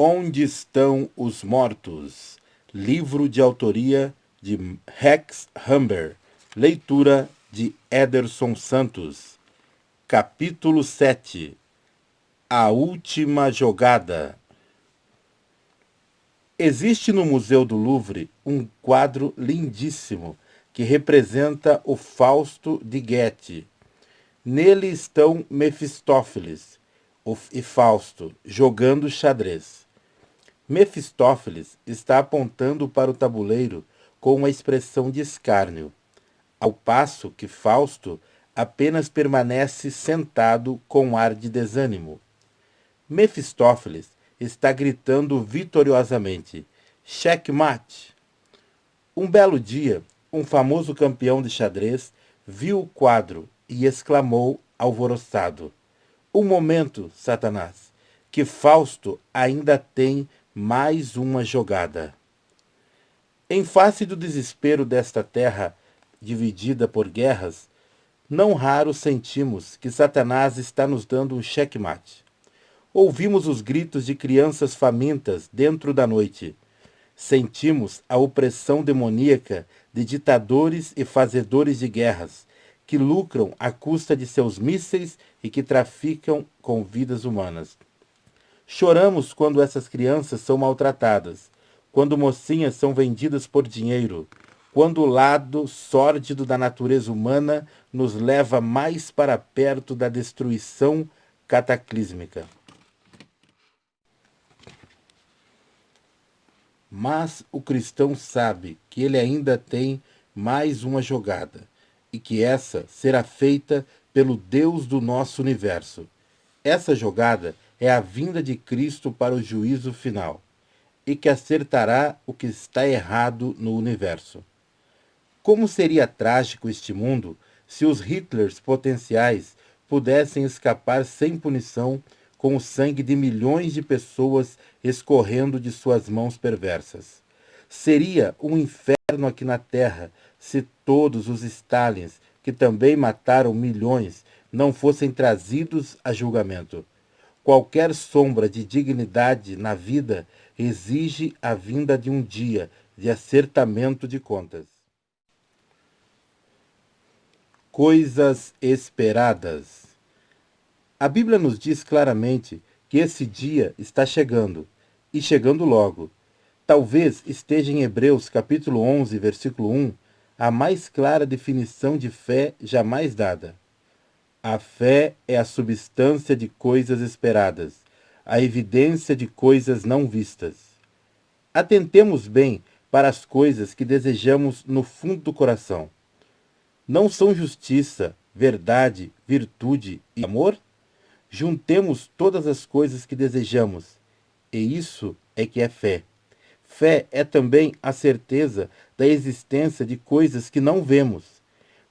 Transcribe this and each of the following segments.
Onde estão os mortos? Livro de autoria de Rex Humber. Leitura de Ederson Santos. Capítulo 7. A última jogada. Existe no Museu do Louvre um quadro lindíssimo que representa o Fausto de Goethe. Nele estão Mefistófeles e Fausto jogando xadrez. Mefistófeles está apontando para o tabuleiro com uma expressão de escárnio, ao passo que Fausto apenas permanece sentado com ar de desânimo. Mefistófeles está gritando vitoriosamente: "Checkmate!". Um belo dia, um famoso campeão de xadrez viu o quadro e exclamou alvoroçado: "Um momento, Satanás, que Fausto ainda tem mais uma jogada". Em face do desespero desta terra dividida por guerras, não raro sentimos que Satanás está nos dando um checkmate. Ouvimos os gritos de crianças famintas dentro da noite. Sentimos a opressão demoníaca de ditadores e fazedores de guerras, que lucram à custa de seus mísseis e que traficam com vidas humanas. Choramos quando essas crianças são maltratadas, quando mocinhas são vendidas por dinheiro, quando o lado sórdido da natureza humana nos leva mais para perto da destruição cataclísmica. Mas o cristão sabe que ele ainda tem mais uma jogada, e que essa será feita pelo Deus do nosso universo. Essa jogada é a vinda de Cristo para o juízo final, e que acertará o que está errado no universo. Como seria trágico este mundo se os Hitlers potenciais pudessem escapar sem punição com o sangue de milhões de pessoas escorrendo de suas mãos perversas. Seria um inferno aqui na Terra se todos os Stalins, que também mataram milhões, não fossem trazidos a julgamento. Qualquer sombra de dignidade na vida exige a vinda de um dia de acertamento de contas. Coisas esperadas. A Bíblia nos diz claramente que esse dia está chegando, e chegando logo. Talvez esteja em Hebreus capítulo 11, versículo 1, a mais clara definição de fé jamais dada. A fé é a substância de coisas esperadas, a evidência de coisas não vistas. Atentemos bem para as coisas que desejamos no fundo do coração. Não são justiça, verdade, virtude e amor? Juntemos todas as coisas que desejamos, e isso é que é fé. Fé é também a certeza da existência de coisas que não vemos.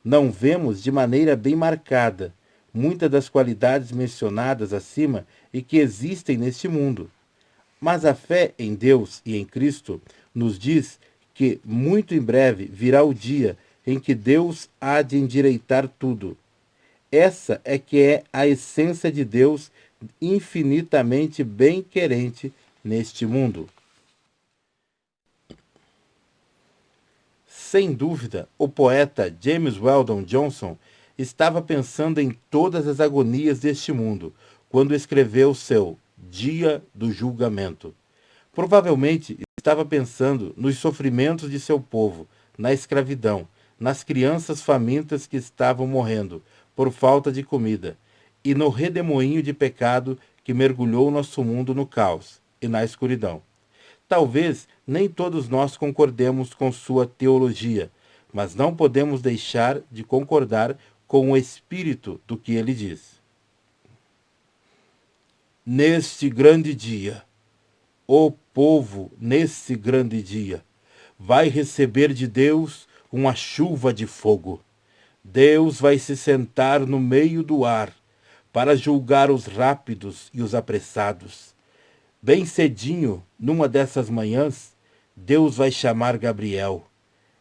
Não vemos de maneira bem marcada muitas das qualidades mencionadas acima e que existem neste mundo. Mas a fé em Deus e em Cristo nos diz que muito em breve virá o dia em que Deus há de endireitar tudo. Essa é que é a essência de Deus infinitamente bem-querente neste mundo. Sem dúvida, o poeta James Weldon Johnson estava pensando em todas as agonias deste mundo quando escreveu seu Dia do Julgamento. Provavelmente estava pensando nos sofrimentos de seu povo, na escravidão, nas crianças famintas que estavam morrendo por falta de comida, e no redemoinho de pecado que mergulhou nosso mundo no caos e na escuridão. Talvez nem todos nós concordemos com sua teologia, mas não podemos deixar de concordar com o espírito do que ele diz. Neste grande dia, o povo, nesse grande dia, vai receber de Deus uma chuva de fogo. Deus vai se sentar no meio do ar para julgar os rápidos e os apressados. Bem cedinho, numa dessas manhãs, Deus vai chamar Gabriel,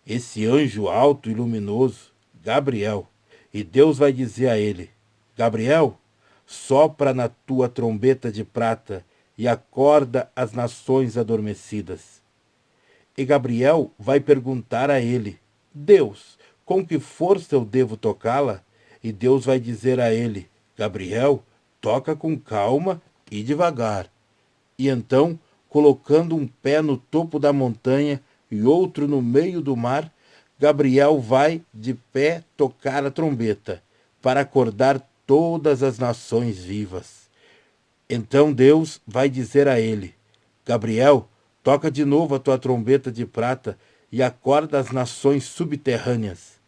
esse anjo alto e luminoso, Gabriel, e Deus vai dizer a ele: Gabriel, sopra na tua trombeta de prata e acorda as nações adormecidas. E Gabriel vai perguntar a ele: Deus, com que força eu devo tocá-la? E Deus vai dizer a ele: Gabriel, toca com calma e devagar. E então, colocando um pé no topo da montanha e outro no meio do mar, Gabriel vai de pé tocar a trombeta para acordar todas as nações vivas. Então Deus vai dizer a ele: Gabriel, toca de novo a tua trombeta de prata e acorda as nações subterrâneas.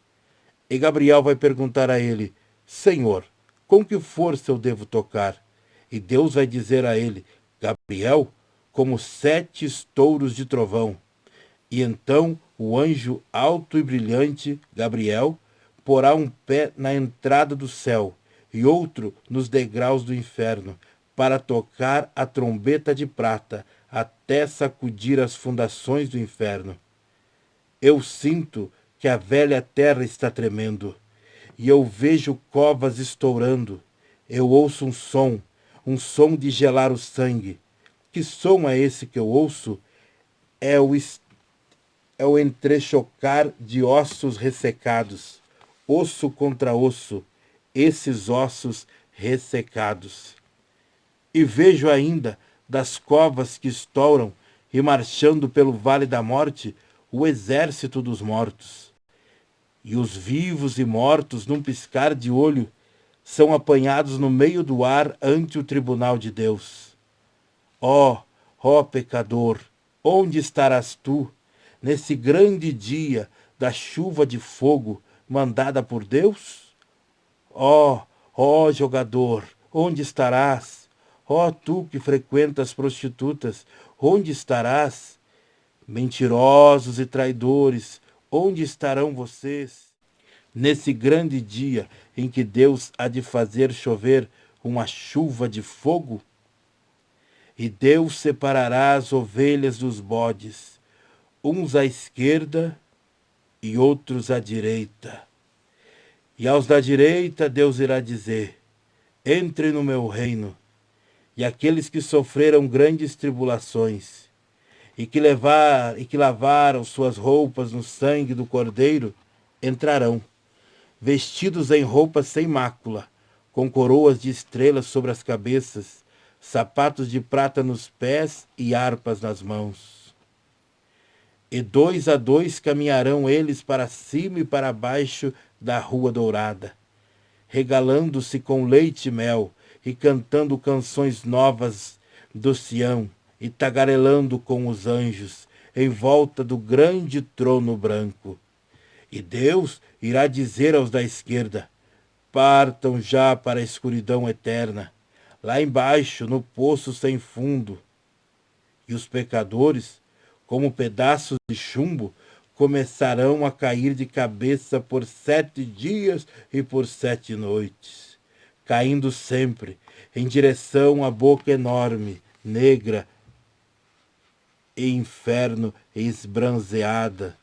E Gabriel vai perguntar a ele: Senhor, com que força eu devo tocar? E Deus vai dizer a ele: Gabriel, como 7 estouros de trovão. E então o anjo alto e brilhante, Gabriel, porá um pé na entrada do céu e outro nos degraus do inferno, para tocar a trombeta de prata até sacudir as fundações do inferno. Eu sinto que a velha terra está tremendo, e eu vejo covas estourando. Eu ouço um som de gelar o sangue. Que som é esse que eu ouço? É o entrechocar de ossos ressecados, osso contra osso, esses ossos ressecados. E vejo ainda, das covas que estouram e marchando pelo vale da morte, o exército dos mortos. E os vivos e mortos, num piscar de olho, são apanhados no meio do ar ante o tribunal de Deus. Ó pecador, onde estarás tu, nesse grande dia da chuva de fogo mandada por Deus? Ó jogador, onde estarás? Ó tu que frequentas prostitutas, onde estarás? Mentirosos e traidores, onde estarão vocês? Nesse grande dia em que Deus há de fazer chover uma chuva de fogo? E Deus separará as ovelhas dos bodes, uns à esquerda e outros à direita. E aos da direita Deus irá dizer: entre no meu reino. E aqueles que sofreram grandes tribulações, e que lavaram suas roupas no sangue do Cordeiro, entrarão, vestidos em roupas sem mácula, com coroas de estrelas sobre as cabeças, sapatos de prata nos pés e harpas nas mãos. E 2 a 2 caminharão eles para cima e para baixo da rua dourada, regalando-se com leite e mel, e cantando canções novas do Sião, e tagarelando com os anjos, em volta do grande trono branco. E Deus irá dizer aos da esquerda: partam já para a escuridão eterna, lá embaixo, no poço sem fundo. E os pecadores, como pedaços de chumbo, começarão a cair de cabeça por 7 dias e por 7 noites, caindo sempre em direção à boca enorme, negra e inferno esbranzeada,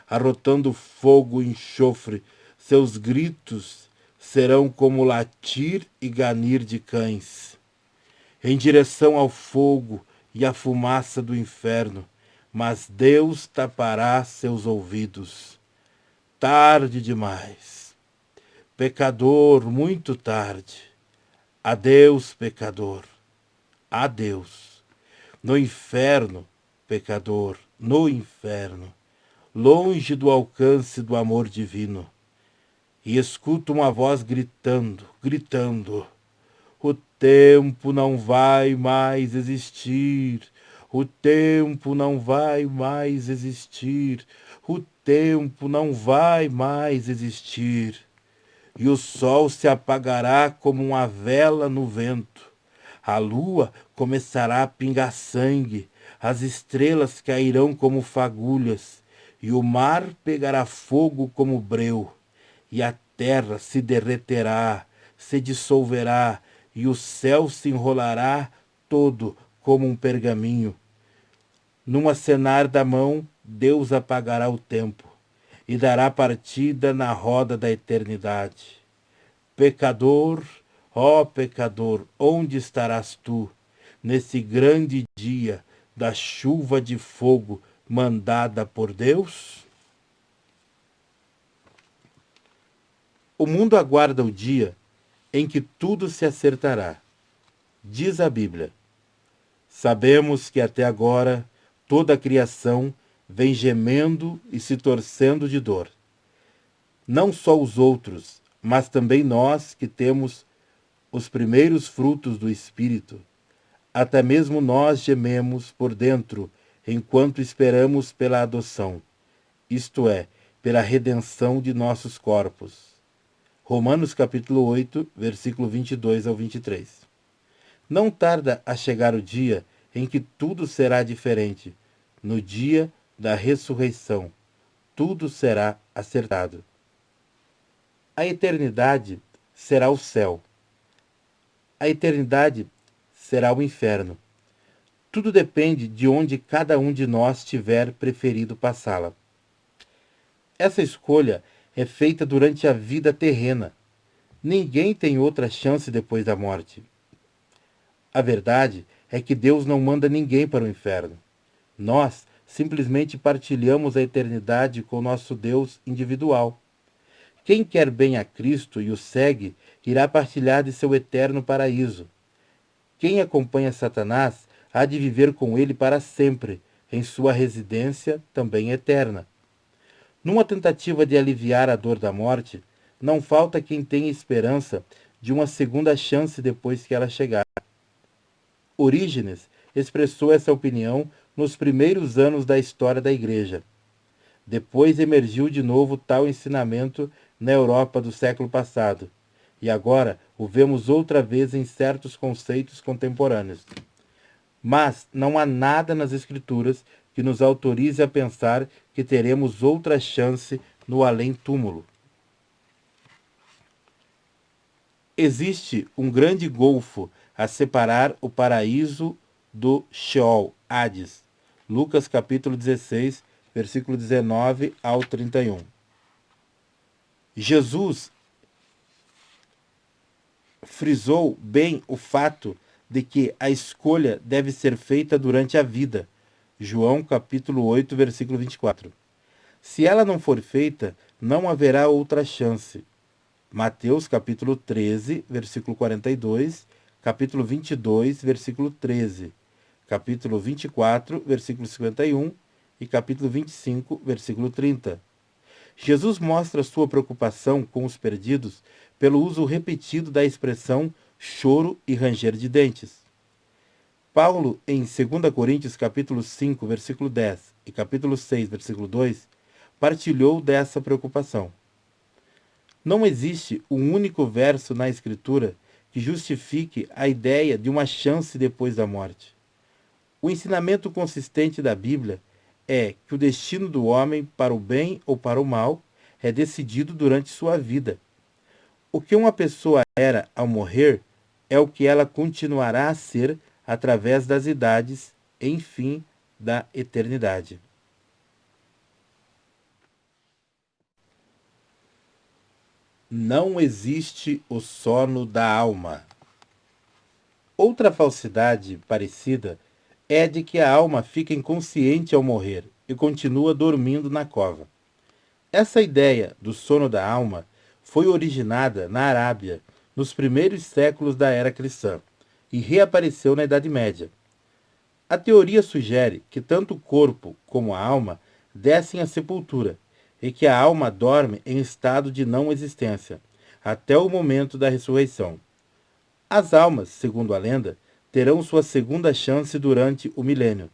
arrotando fogo e enxofre. Seus gritos serão como latir e ganir de cães, em direção ao fogo e à fumaça do inferno, mas Deus tapará seus ouvidos. Tarde demais. Pecador, muito tarde. Adeus, pecador. Adeus. No inferno, pecador, no inferno, longe do alcance do amor divino. E escuto uma voz gritando: o tempo não vai mais existir. O tempo não vai mais existir. O tempo não vai mais existir. E o sol se apagará como uma vela no vento. A lua começará a pingar sangue. As estrelas cairão como fagulhas. E o mar pegará fogo como breu. E a terra se derreterá, se dissolverá, e o céu se enrolará todo como um pergaminho. Num acenar da mão, Deus apagará o tempo e dará partida na roda da eternidade. Pecador, ó pecador, onde estarás tu? nesse grande dia da chuva de fogo mandada por Deus? O mundo aguarda o dia em que tudo se acertará. Diz a Bíblia: sabemos que até agora toda a criação vem gemendo e se torcendo de dor. Não só os outros, mas também nós que temos os primeiros frutos do Espírito. Até mesmo nós gememos por dentro, enquanto esperamos pela adoção, isto é, pela redenção de nossos corpos. Romanos capítulo 8, versículo 22 ao 23. Não tarda a chegar o dia em que tudo será diferente. No dia da ressurreição, tudo será acertado. A eternidade será o céu. A eternidade será o inferno. Tudo depende de onde cada um de nós tiver preferido passá-la. Essa escolha é feita durante a vida terrena. Ninguém tem outra chance depois da morte. A verdade é que Deus não manda ninguém para o inferno. Nós simplesmente partilhamos a eternidade com nosso Deus individual. Quem quer bem a Cristo e o segue, irá partilhar de seu eterno paraíso. Quem acompanha Satanás há de viver com ele para sempre, em sua residência também eterna. Numa tentativa de aliviar a dor da morte, não falta quem tenha esperança de uma segunda chance depois que ela chegar. Orígenes expressou essa opinião nos primeiros anos da história da Igreja. Depois emergiu de novo tal ensinamento na Europa do século passado, e agora o vemos outra vez em certos conceitos contemporâneos. Mas não há nada nas Escrituras que nos autorize a pensar que teremos outra chance no além-túmulo. Existe um grande golfo a separar o paraíso do Sheol, Hades. Lucas capítulo 16, versículo 19 ao 31. Jesus frisou bem o fato de que a escolha deve ser feita durante a vida. João capítulo 8, versículo 24. Se ela não for feita, não haverá outra chance. Mateus capítulo 13, versículo 42, capítulo 22, versículo 13, capítulo 24, versículo 51 e capítulo 25, versículo 30. Jesus mostra sua preocupação com os perdidos pelo uso repetido da expressão choro e ranger de dentes. Paulo, em 2 Coríntios capítulo 5, versículo 10 e capítulo 6, versículo 2, partilhou dessa preocupação. Não existe um único verso na Escritura que justifique a ideia de uma chance depois da morte. O ensinamento consistente da Bíblia é que o destino do homem, para o bem ou para o mal, é decidido durante sua vida. O que uma pessoa era ao morrer é o que ela continuará a ser através das idades, enfim, da eternidade. Não existe o sono da alma. Outra falsidade parecida é a de que a alma fica inconsciente ao morrer e continua dormindo na cova. Essa ideia do sono da alma foi originada na Arábia nos primeiros séculos da era cristã e reapareceu na Idade Média. A teoria sugere que tanto o corpo como a alma descem à sepultura e que a alma dorme em estado de não existência, até o momento da ressurreição. As almas, segundo a lenda, terão sua segunda chance durante o milênio.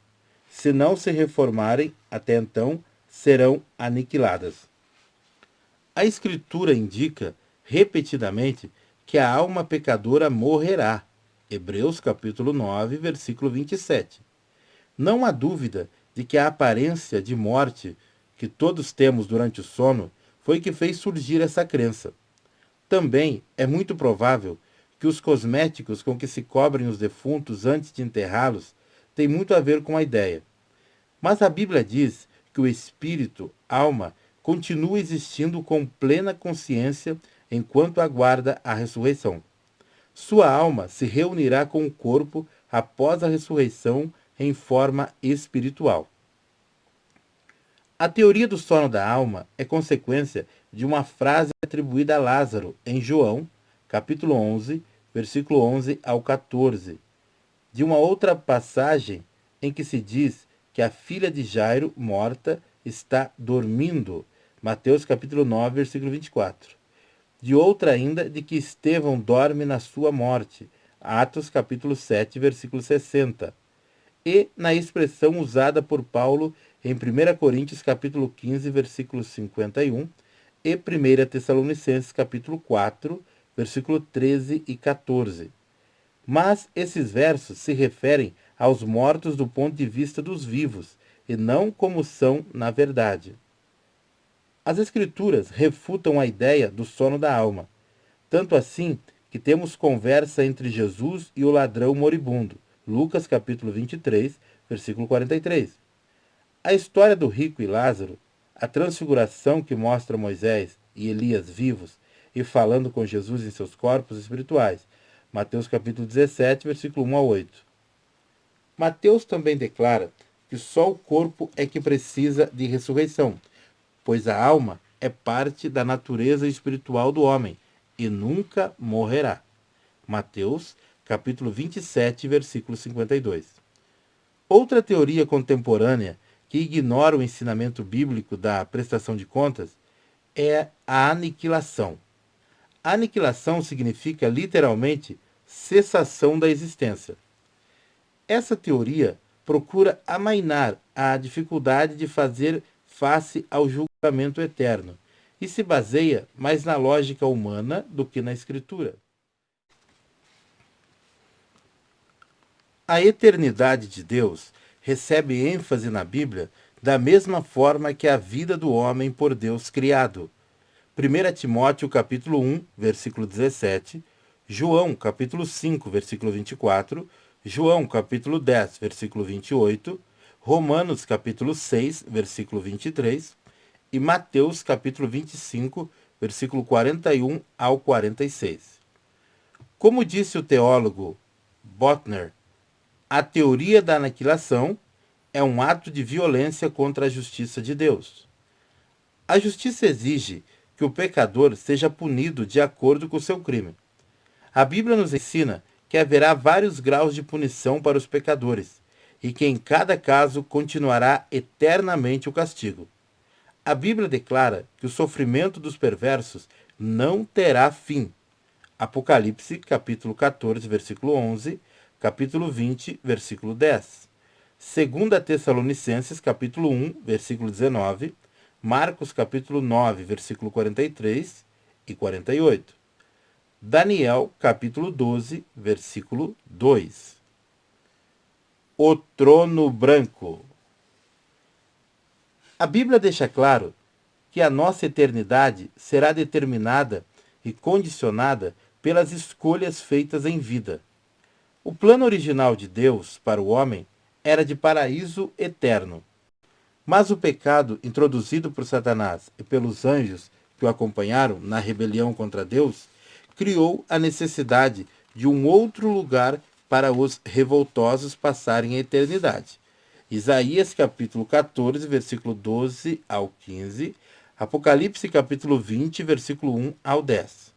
Se não se reformarem até então, serão aniquiladas. A Escritura indica repetidamente que a alma pecadora morrerá. Hebreus capítulo 9, versículo 27. Não há dúvida de que a aparência de morte que todos temos durante o sono foi que fez surgir essa crença. Também é muito provável que os cosméticos com que se cobrem os defuntos antes de enterrá-los têm muito a ver com a ideia. Mas a Bíblia diz que o espírito, alma, continua existindo com plena consciência enquanto aguarda a ressurreição. Sua alma se reunirá com o corpo após a ressurreição em forma espiritual. A teoria do sono da alma é consequência de uma frase atribuída a Lázaro em João, capítulo 11, versículo 11 ao 14, de uma outra passagem em que se diz que a filha de Jairo, morta, está dormindo, Mateus capítulo 9, versículo 24. De outra ainda, de que Estevão dorme na sua morte, Atos capítulo 7, versículo 60. E na expressão usada por Paulo em 1 Coríntios capítulo 15, versículo 51, e 1 Tessalonicenses capítulo 4, versículo 13 e 14. Mas esses versos se referem aos mortos do ponto de vista dos vivos, e não como são na verdade. As Escrituras refutam a ideia do sono da alma, tanto assim que temos conversa entre Jesus e o ladrão moribundo, Lucas capítulo 23, versículo 43. A história do rico e Lázaro, a transfiguração que mostra Moisés e Elias vivos e falando com Jesus em seus corpos espirituais, Mateus capítulo 17, versículo 1 a 8. Mateus também declara que só o corpo é que precisa de ressurreição, pois a alma é parte da natureza espiritual do homem e nunca morrerá. Mateus, capítulo 27, versículo 52. Outra teoria contemporânea que ignora o ensinamento bíblico da prestação de contas é a aniquilação. A aniquilação significa literalmente cessação da existência. Essa teoria procura amainar a dificuldade de fazer face ao julgamento eterno e se baseia mais na lógica humana do que na Escritura. A eternidade de Deus recebe ênfase na Bíblia da mesma forma que a vida do homem por Deus criado. 1 Timóteo capítulo 1, versículo 17, João capítulo 5, versículo 24, João capítulo 10, versículo 28, Romanos capítulo 6, versículo 23 e Mateus capítulo 25, versículo 41 ao 46. Como disse o teólogo Botner, a teoria da aniquilação é um ato de violência contra a justiça de Deus. A justiça exige que o pecador seja punido de acordo com o seu crime. A Bíblia nos ensina que haverá vários graus de punição para os pecadores e que em cada caso continuará eternamente o castigo. A Bíblia declara que o sofrimento dos perversos não terá fim. Apocalipse, capítulo 14, versículo 11, capítulo 20, versículo 10. 2 Tessalonicenses, capítulo 1, versículo 19, Marcos, capítulo 9, versículo 43 e 48. Daniel, capítulo 12, versículo 2. O trono branco. A Bíblia deixa claro que a nossa eternidade será determinada e condicionada pelas escolhas feitas em vida. O plano original de Deus para o homem era de paraíso eterno. Mas o pecado introduzido por Satanás e pelos anjos que o acompanharam na rebelião contra Deus criou a necessidade de um outro lugar para os revoltosos passarem a eternidade. Isaías capítulo 14, versículo 12 ao 15, Apocalipse capítulo 20, versículo 1 ao 10.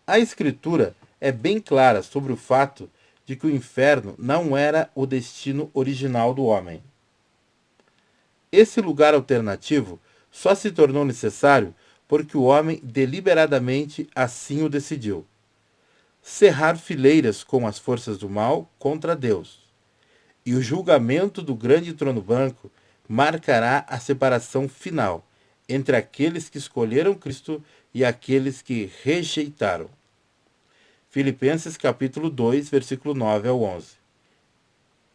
A Escritura é bem clara sobre o fato de que o inferno não era o destino original do homem. Esse lugar alternativo só se tornou necessário porque o homem deliberadamente assim o decidiu. Cerrar fileiras com as forças do mal contra Deus. E o julgamento do grande trono branco marcará a separação final entre aqueles que escolheram Cristo e aqueles que rejeitaram. Filipenses capítulo 2, versículo 9 ao 11.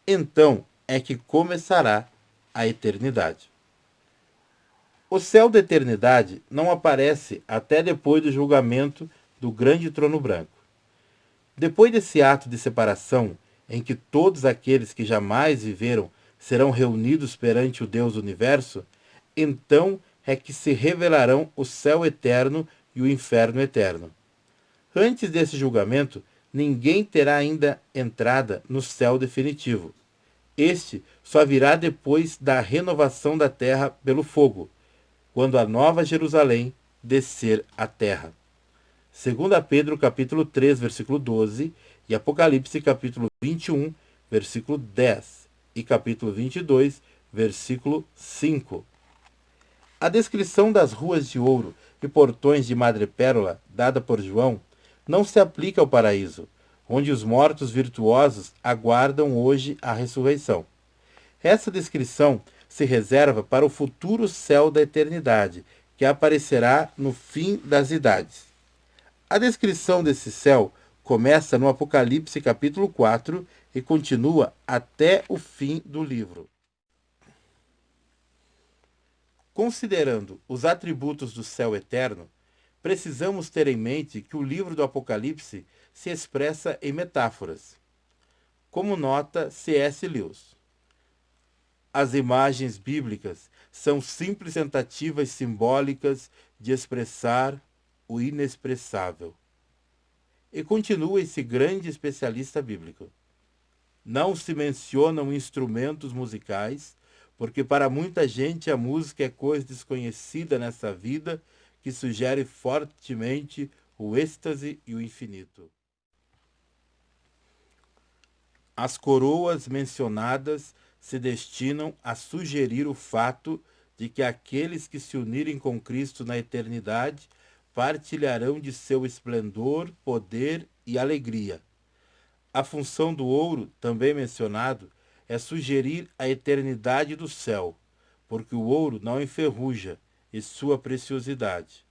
Então é que começará a eternidade. O céu da eternidade não aparece até depois do julgamento do grande trono branco. Depois desse ato de separação, em que todos aqueles que jamais viveram serão reunidos perante o Deus do universo, então é que se revelarão o céu eterno e o inferno eterno. Antes desse julgamento, ninguém terá ainda entrada no céu definitivo. Este só virá depois da renovação da terra pelo fogo, quando a nova Jerusalém descer à terra. 2 Pedro capítulo 3, versículo 12, e Apocalipse capítulo 21, versículo 10, e capítulo 22, versículo 5. A descrição das ruas de ouro e portões de madrepérola, dada por João, não se aplica ao paraíso, onde os mortos virtuosos aguardam hoje a ressurreição. Essa descrição se reserva para o futuro céu da eternidade, que aparecerá no fim das idades. A descrição desse céu começa no Apocalipse capítulo 4 e continua até o fim do livro. Considerando os atributos do céu eterno, precisamos ter em mente que o livro do Apocalipse se expressa em metáforas. Como nota C.S. Lewis, as imagens bíblicas são simples tentativas simbólicas de expressar o inexpressável. E continua esse grande especialista bíblico. Não se mencionam instrumentos musicais, porque para muita gente a música é coisa desconhecida nessa vida que sugere fortemente o êxtase e o infinito. As coroas mencionadas se destinam a sugerir o fato de que aqueles que se unirem com Cristo na eternidade partilharão de seu esplendor, poder e alegria. A função do ouro, também mencionado, é sugerir a eternidade do céu, porque o ouro não enferruja e sua preciosidade.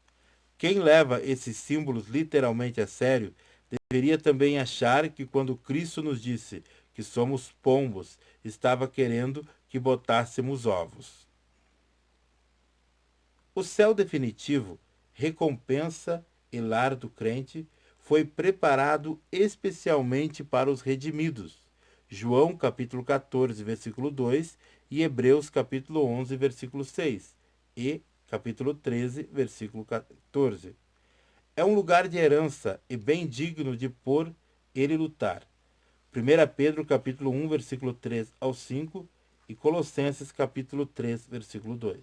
Quem leva esses símbolos literalmente a sério deveria também achar que quando Cristo nos disse que somos pombos, estava querendo que botássemos ovos. O céu definitivo, recompensa e lar do crente, foi preparado especialmente para os redimidos. João capítulo 14, versículo 2 e Hebreus capítulo 11, versículo 6 e capítulo 13, versículo 14. É um lugar de herança e bem digno de por ele lutar. 1 Pedro capítulo 1, versículo 3 ao 5 e Colossenses capítulo 3, versículo 2.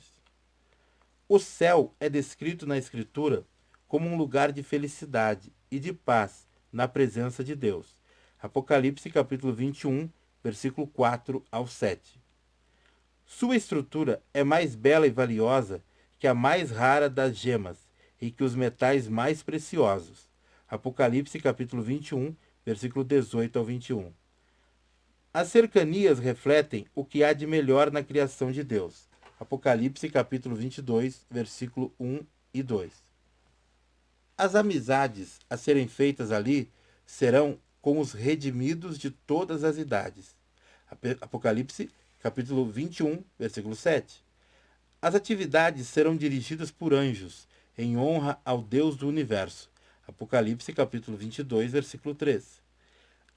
O céu é descrito na Escritura como um lugar de felicidade e de paz na presença de Deus. Apocalipse capítulo 21, versículo 4 ao 7. Sua estrutura é mais bela e valiosa que a mais rara das gemas e que os metais mais preciosos. Apocalipse capítulo 21, versículo 18 ao 21. As cercanias refletem o que há de melhor na criação de Deus. Apocalipse capítulo 22, versículo 1 e 2. As amizades a serem feitas ali serão com os redimidos de todas as idades. Apocalipse capítulo 21, versículo 7. As atividades serão dirigidas por anjos, em honra ao Deus do universo. Apocalipse capítulo 22, versículo 3.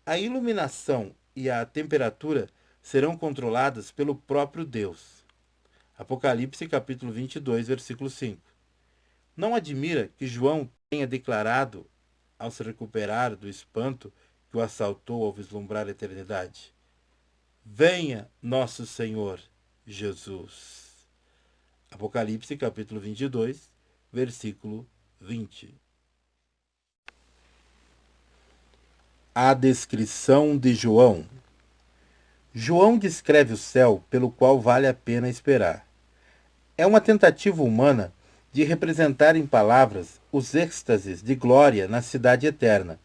A iluminação e a temperatura serão controladas pelo próprio Deus. Apocalipse capítulo 22, versículo 5. Não admira que João tenha declarado, ao se recuperar do espanto que o assaltou ao vislumbrar a eternidade: venha nosso Senhor Jesus. Apocalipse capítulo 22, versículo 20. A descrição de João. João descreve o céu pelo qual vale a pena esperar. É uma tentativa humana de representar em palavras os êxtases de glória na cidade eterna.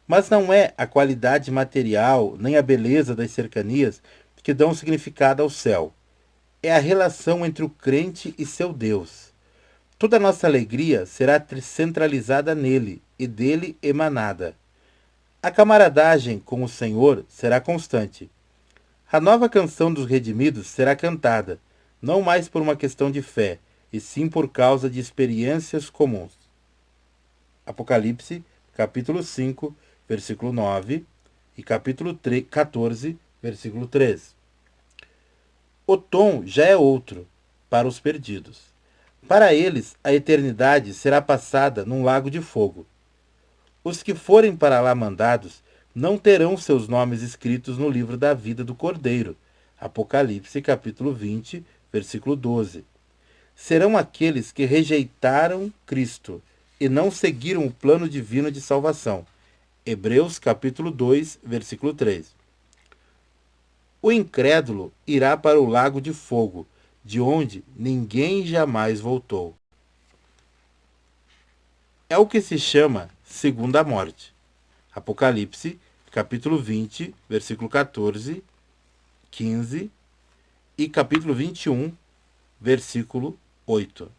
Mas não é a qualidade material nem a beleza das cercanias que dão significado ao céu. É a relação entre o crente e seu Deus. Toda nossa alegria será centralizada nele e dele emanada. A camaradagem com o Senhor será constante. A nova canção dos redimidos será cantada, não mais por uma questão de fé, e sim por causa de experiências comuns. Apocalipse, capítulo 5, versículo 9, e capítulo 14, versículo 13. O tom já é outro para os perdidos. Para eles, a eternidade será passada num lago de fogo. Os que forem para lá mandados não terão seus nomes escritos no livro da vida do Cordeiro. Apocalipse, capítulo 20, versículo 12. Serão aqueles que rejeitaram Cristo e não seguiram o plano divino de salvação. Hebreus, capítulo 2, versículo 3. O incrédulo irá para o lago de fogo, de onde ninguém jamais voltou. É o que se chama segunda morte. Apocalipse, capítulo 20, versículo 14, 15 e capítulo 21, versículo 8.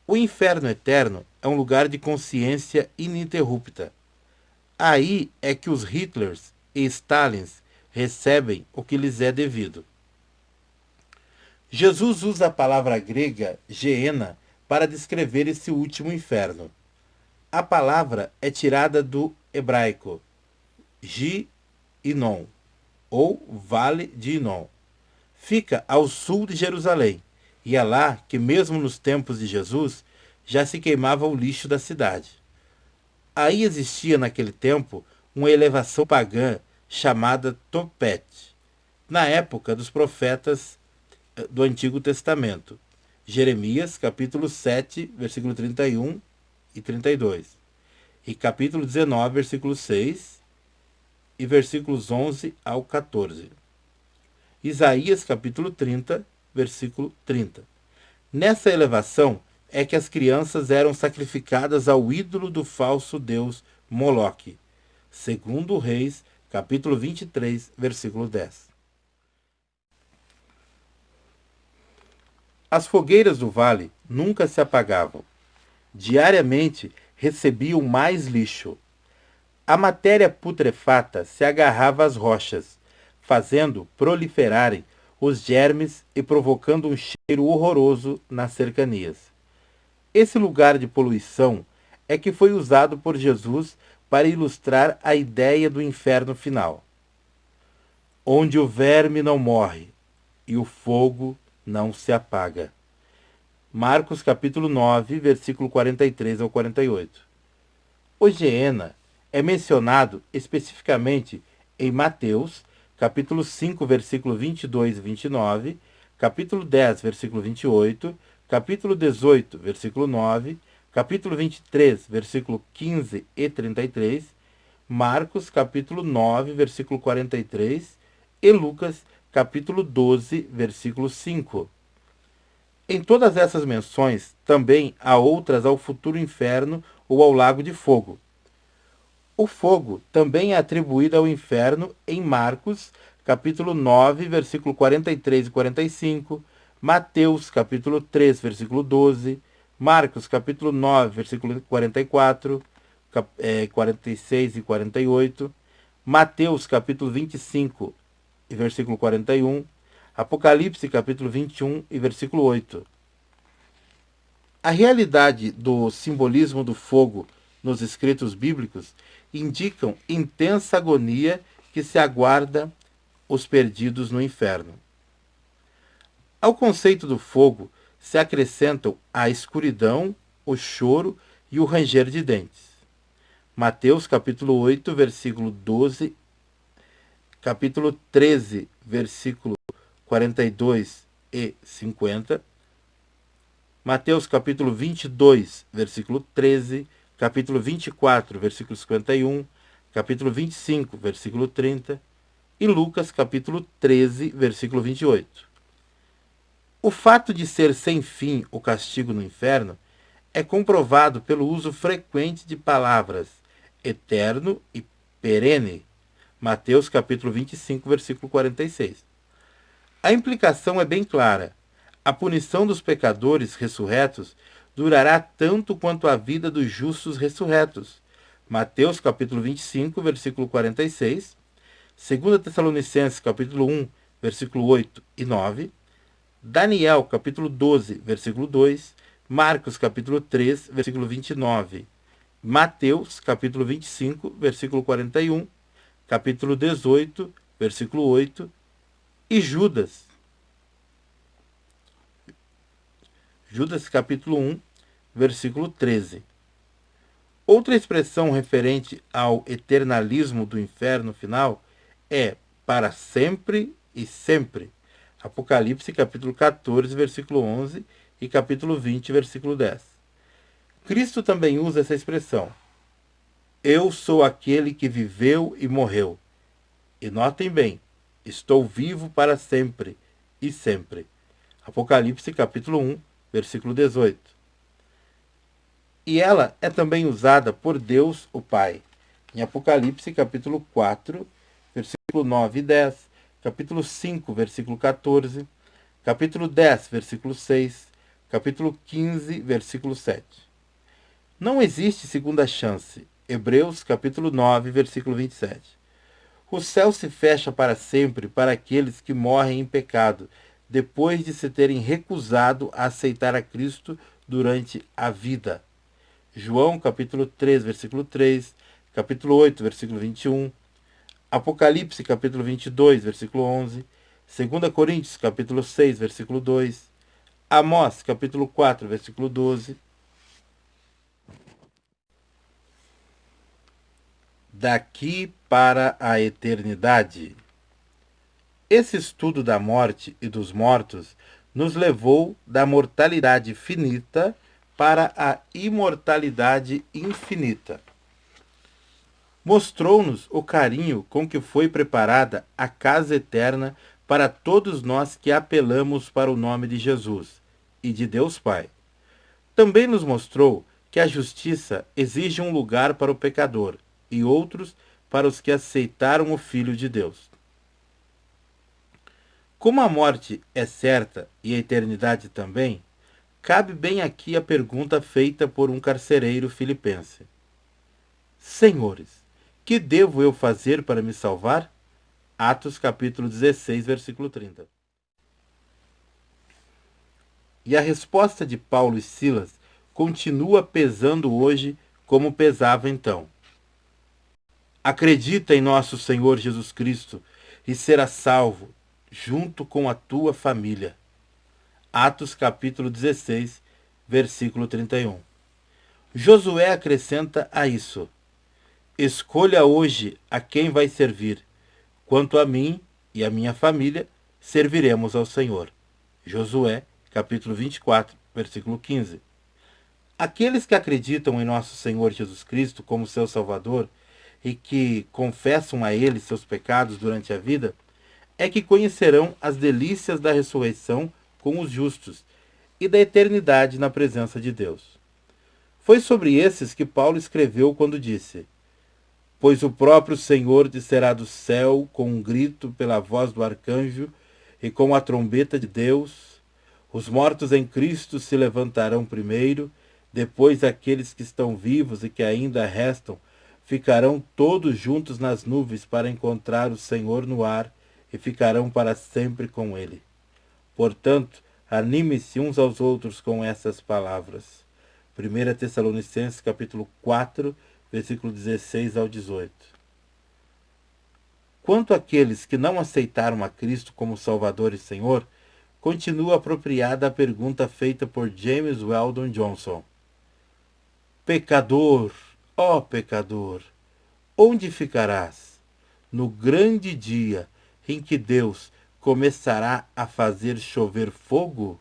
O inferno eterno é um lugar de consciência ininterrupta. Aí é que os Hitlers e Stalins recebem o que lhes é devido. Jesus usa a palavra grega geena para descrever esse último inferno. A palavra é tirada do hebraico Gi-Inon, ou Vale de Inon. Fica ao sul de Jerusalém, e é lá que, mesmo nos tempos de Jesus, já se queimava o lixo da cidade. Aí existia naquele tempo uma elevação pagã chamada Topet, na época dos profetas do Antigo Testamento. Jeremias, capítulo 7, versículo 31 e 32. E capítulo 19, versículo 6 e versículos 11 ao 14. Isaías, capítulo 30, versículo 30. Nessa elevação é que as crianças eram sacrificadas ao ídolo do falso deus Moloque. Segundo Reis, capítulo 23, versículo 10. As fogueiras do vale nunca se apagavam. Diariamente recebiam mais lixo. A matéria putrefata se agarrava às rochas, fazendo proliferarem os germes e provocando um cheiro horroroso nas cercanias. Esse lugar de poluição é que foi usado por Jesus para ilustrar a ideia do inferno final, onde o verme não morre e o fogo não se apaga. Marcos capítulo 9, versículo 43 ao 48. O Geena é mencionado especificamente em Mateus, capítulo 5, versículo 22 e 29, capítulo 10, versículo 28, capítulo 18, versículo 9, capítulo 23, versículo 15 e 33, Marcos, capítulo 9, versículo 43 e Lucas, capítulo 12, versículo 5. Em todas essas menções, também há outras ao futuro inferno ou ao lago de fogo. O fogo também é atribuído ao inferno em Marcos, capítulo 9, versículo 43 e 45, Mateus, capítulo 3, versículo 12, Marcos, capítulo 9, versículo 44, 46 e 48, Mateus, capítulo 25, versículo 41, Apocalipse, capítulo 21 e versículo 8. A realidade do simbolismo do fogo nos escritos bíblicos indicam intensa agonia que se aguarda os perdidos no inferno. Ao conceito do fogo se acrescentam a escuridão, o choro e o ranger de dentes. Mateus capítulo 8, versículo 12, capítulo 13, versículo 42 e 50, Mateus capítulo 22, versículo 13, capítulo 24, versículo 51, capítulo 25, versículo 30 e Lucas capítulo 13, versículo 28. O fato de ser sem fim o castigo no inferno é comprovado pelo uso frequente de palavras eterno e perene. Mateus capítulo 25, versículo 46. A implicação é bem clara. A punição dos pecadores ressurretos durará tanto quanto a vida dos justos ressurretos. Mateus capítulo 25, versículo 46. 2 Tessalonicenses capítulo 1, versículo 8 e 9. Daniel capítulo 12, versículo 2. Marcos capítulo 3, versículo 29. Mateus capítulo 25, versículo 41. Capítulo 18, versículo 8. E Judas capítulo 1, versículo 13. Outra expressão referente ao eternalismo do inferno final é para sempre e sempre. Apocalipse capítulo 14, versículo 11 e capítulo 20, versículo 10. Cristo também usa essa expressão. Eu sou aquele que viveu e morreu. E notem bem, estou vivo para sempre e sempre. Apocalipse capítulo 1, versículo 18. E ela é também usada por Deus, o Pai, em Apocalipse capítulo 4, versículo 9 e 10, capítulo 5, versículo 14, capítulo 10, versículo 6, capítulo 15, versículo 7. Não existe segunda chance. Hebreus capítulo 9, versículo 27. O céu se fecha para sempre para aqueles que morrem em pecado, depois de se terem recusado a aceitar a Cristo durante a vida. João capítulo 3, versículo 3, capítulo 8, versículo 21, Apocalipse capítulo 22, versículo 11, 2 Coríntios capítulo 6, versículo 2, Amós capítulo 4, versículo 12. Daqui para a eternidade. Esse estudo da morte e dos mortos nos levou da mortalidade finita para a imortalidade infinita. Mostrou-nos o carinho com que foi preparada a casa eterna para todos nós que apelamos para o nome de Jesus e de Deus Pai. Também nos mostrou que a justiça exige um lugar para o pecador e outros para os que aceitaram o Filho de Deus. Como a morte é certa e a eternidade também, cabe bem aqui a pergunta feita por um carcereiro filipense. Senhores, que devo eu fazer para me salvar? Atos capítulo 16, versículo 30. E a resposta de Paulo e Silas continua pesando hoje como pesava então. Acredita em nosso Senhor Jesus Cristo e será salvo junto com a tua família. Atos capítulo 16, versículo 31. Josué acrescenta a isso: escolha hoje a quem vai servir. Quanto a mim e a minha família, serviremos ao Senhor. Josué capítulo 24, versículo 15. Aqueles que acreditam em nosso Senhor Jesus Cristo como seu Salvador e que confessam a Ele seus pecados durante a vida, é que conhecerão as delícias da ressurreição com os justos e da eternidade na presença de Deus. Foi sobre esses que Paulo escreveu quando disse: pois o próprio Senhor descerá do céu com um grito pela voz do arcanjo e com a trombeta de Deus. Os mortos em Cristo se levantarão primeiro, depois aqueles que estão vivos e que ainda restam ficarão todos juntos nas nuvens para encontrar o Senhor no ar e ficarão para sempre com ele. Portanto, anime-se uns aos outros com essas palavras. 1 Tessalonicenses capítulo 4, versículo 16 ao 18. Quanto àqueles que não aceitaram a Cristo como Salvador e Senhor, continua apropriada a pergunta feita por James Weldon Johnson. Pecador, ó pecador, onde ficarás? No grande dia em que Deus começará a fazer chover fogo?